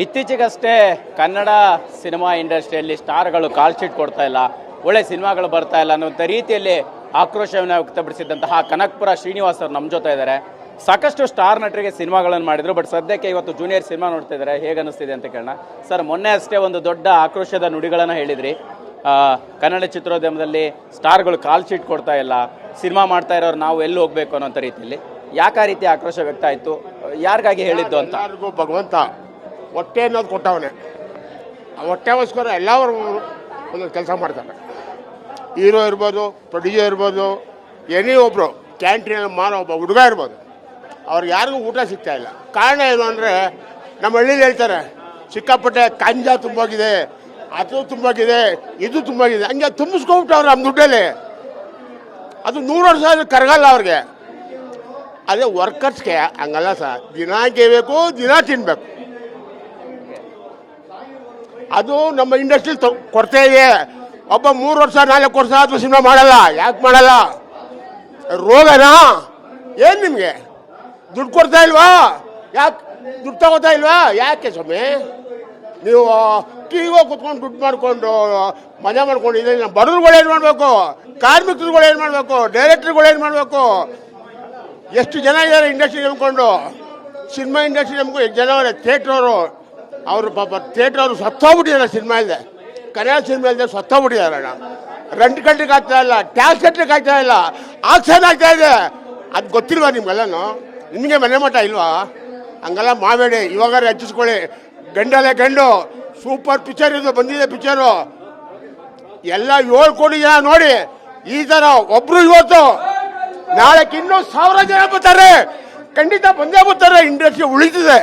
ಇತ್ತೀಚೆಗಷ್ಟೇ ಕನ್ನಡ ಸಿನಿಮಾ ಇಂಡಸ್ಟ್ರಿಯಲ್ಲಿ ಸ್ಟಾರ್ಗಳು call sheet ಕೊಡ್ತಾ ಇಲ್ಲ, ಒಳ್ಳೆ ಸಿನಿಮಾಗಳು ಬರ್ತಾ ಇಲ್ಲ ಅನ್ನುವಂಥ ರೀತಿಯಲ್ಲಿ ಆಕ್ರೋಶವನ್ನು ವ್ಯಕ್ತಪಡಿಸಿದಂತಹ ಕನಕಪುರ ಶ್ರೀನಿವಾಸ್ ಅವರು ನಮ್ಮ ಜೊತೆ ಇದ್ದಾರೆ. ಸಾಕಷ್ಟು ಸ್ಟಾರ್ ನಟರಿಗೆ ಸಿನಿಮಾಗಳನ್ನು ಮಾಡಿದ್ರು, ಬಟ್ ಸದ್ಯಕ್ಕೆ ಇವತ್ತು ಜೂನಿಯರ್ ಸಿನಿಮಾ ನೋಡ್ತಾ ಇದ್ದಾರೆ. ಹೇಗೆ ಅನ್ನಿಸ್ತಿದೆ ಅಂತ ಕೇಳೋಣ. ಸರ್, ಮೊನ್ನೆ ಅಷ್ಟೇ ಒಂದು ದೊಡ್ಡ ಆಕ್ರೋಶದ ನುಡಿಗಳನ್ನು ಹೇಳಿದ್ರಿ. ಕನ್ನಡ ಚಿತ್ರೋದ್ಯಮದಲ್ಲಿ ಸ್ಟಾರ್ಗಳು ಕಾಲ್ ಶೀಟ್ ಕೊಡ್ತಾ ಇಲ್ಲ, ಸಿನಿಮಾ ಮಾಡ್ತಾ ಇರೋರು ನಾವು ಎಲ್ಲಿ ಹೋಗ್ಬೇಕು ಅನ್ನೋಂಥ ರೀತಿಯಲ್ಲಿ ಯಾಕೆ ಆ ರೀತಿ ಆಕ್ರೋಶ ವ್ಯಕ್ತ ಆಯಿತು, ಯಾರಿಗಾಗಿ ಹೇಳಿದ್ದು ಅಂತ? ಭಗವಂತ ಹೊಟ್ಟೆ ಅನ್ನೋದು ಕೊಟ್ಟವನೇ, ಆ ಹೊಟ್ಟೆಗೋಸ್ಕರ ಎಲ್ಲರೂ ಒಂದೊಂದು ಕೆಲಸ ಮಾಡ್ತಾರೆ. ಹೀರೋ ಇರ್ಬೋದು, ಪ್ರೊಡ್ಯೂಸರ್ ಇರ್ಬೋದು, ಏನೇ ಒಬ್ಬರು ಕ್ಯಾಂಟೀನಲ್ಲಿ ಮಾರೋ ಒಬ್ಬ ಹುಡುಗ ಇರ್ಬೋದು, ಅವ್ರಿಗೆ ಯಾರಿಗೂ ಊಟ ಸಿಗ್ತಾ ಇಲ್ಲ. ಕಾರಣ ಏನು ಅಂದರೆ, ನಮ್ಮ ಹಳ್ಳಿಲಿ ಹೇಳ್ತಾರೆ ಸಿಕ್ಕಾಪಟ್ಟೆ ಕಂಜ ತುಂಬೋಗಿದೆ, ಅದು ತುಂಬೋಗಿದೆ, ಇದು ತುಂಬೋಗಿದೆ, ಹಂಗೆ ತುಂಬಿಸ್ಕೊಂಬಿಟ್ಟವ್ರು ನಮ್ಮ ದುಡ್ಡಲ್ಲಿ. ಅದು 100 ವರ್ಷ ಆದರೂ ಕರಗಲ್ಲ ಅವ್ರಿಗೆ. ಅದೇ ವರ್ಕರ್ಸ್ಗೆ ಹಂಗಲ್ಲ ಸರ್, ದಿನ ಕೇಳಬೇಕು, ದಿನ ತಿನ್ನಬೇಕು. ಅದು ನಮ್ಮ ಇಂಡಸ್ಟ್ರಿಲಿ ಕೊಡ್ತಾ ಇದೆ. ಒಬ್ಬ 3 ವರ್ಷ 4 ವರ್ಷ ಆದರೂ ಸಿನಿಮಾ ಮಾಡಲ್ಲ. ಯಾಕೆ ಮಾಡಲ್ಲ? ರೋಗನಾ ಏನು ನಿಮಗೆ? ದುಡ್ಡು ಕೊಡ್ತಾ ಇಲ್ವಾ? ಯಾಕೆ ದುಡ್ಡು ತಗೋತಾ ಇಲ್ವಾ? ಯಾಕೆ ಸ್ವಾಮಿ ನೀವು ಟಿವಿಗೆ ಕುತ್ಕೊಂಡು ದುಡ್ಡು ಮಾಡಿಕೊಂಡು ಮಜಾ ಮಾಡ್ಕೊಂಡಿದ್ದೀವಿ? ನಮ್ಮ ಬಡವ್ರುಗಳು ಏನು ಮಾಡಬೇಕು? ಕಾರ್ಮಿಕರುಗಳು ಏನು ಮಾಡಬೇಕು? ಡೈರೆಕ್ಟ್ರುಗಳು ಏನು ಮಾಡಬೇಕು? ಎಷ್ಟು ಜನ ಇದ್ದಾರೆ ಇಂಡಸ್ಟ್ರಿ ನಂಬ್ಕೊಂಡು? ಸಿನಿಮಾ ಇಂಡಸ್ಟ್ರಿ ನಮಗೂ ಎಷ್ಟು ಜನ ಅವರೇ. ಥಿಯೇಟ್ರವರು ಅವರು ಪಾಪ ಥಿಯೇಟ್ರವರು ಸತ್ತೋಗ್ಬಿಟ್ಟಿದ್ದಾರೆ. ಸಿನಿಮಾ ಇಲ್ಲದೆ, ಕನ್ನಡ ಸಿನಿಮಾ ಇಲ್ಲದೆ ಸತ್ತೋಗ್ಬಿಟ್ಟಿದ್ದಾರೆ. ರೆಂಟ್ ಕಟ್ಲಿಕ್ಕೆ ಆಗ್ತಾ ಇಲ್ಲ, ಟ್ಯಾಕ್ಸ್ ಕಟ್ಲಿಕ್ಕೆ ಆಗ್ತಾ ಇಲ್ಲ, ಆಕ್ಷನ್ ಆಗ್ತಾ ಇದೆ. ಅದು ಗೊತ್ತಿಲ್ವಾ ನಿಮ್ಗೆಲ್ಲನೂ? ನಿಮಗೆ ಮನೆ ಮಠ ಇಲ್ವಾ? ಹಂಗೆಲ್ಲ ಮಾಡಬೇಡಿ. ಇವಾಗ ಹೆಚ್ಚಿಸ್ಕೊಳ್ಳಿ. ಗಂಡಲ್ಲೇ ಗಂಡು ಸೂಪರ್ ಪಿಕ್ಚರ್ ಇದು ಬಂದಿದೆ. ಪಿಕ್ಚರು ಎಲ್ಲ 7 ಕೋಟಿ ಜನ ನೋಡಿ. ಈ ಥರ ಒಬ್ರು ಇವತ್ತು ನಾಳೆ ಇನ್ನೂ 1000 ಜನ ಬರ್ತಾರೆ. ಖಂಡಿತ ಬಂದೇ ಬರ್ತಾರೆ. ಇಂಡಸ್ಟ್ರಿ ಉಳಿತಿದೆ.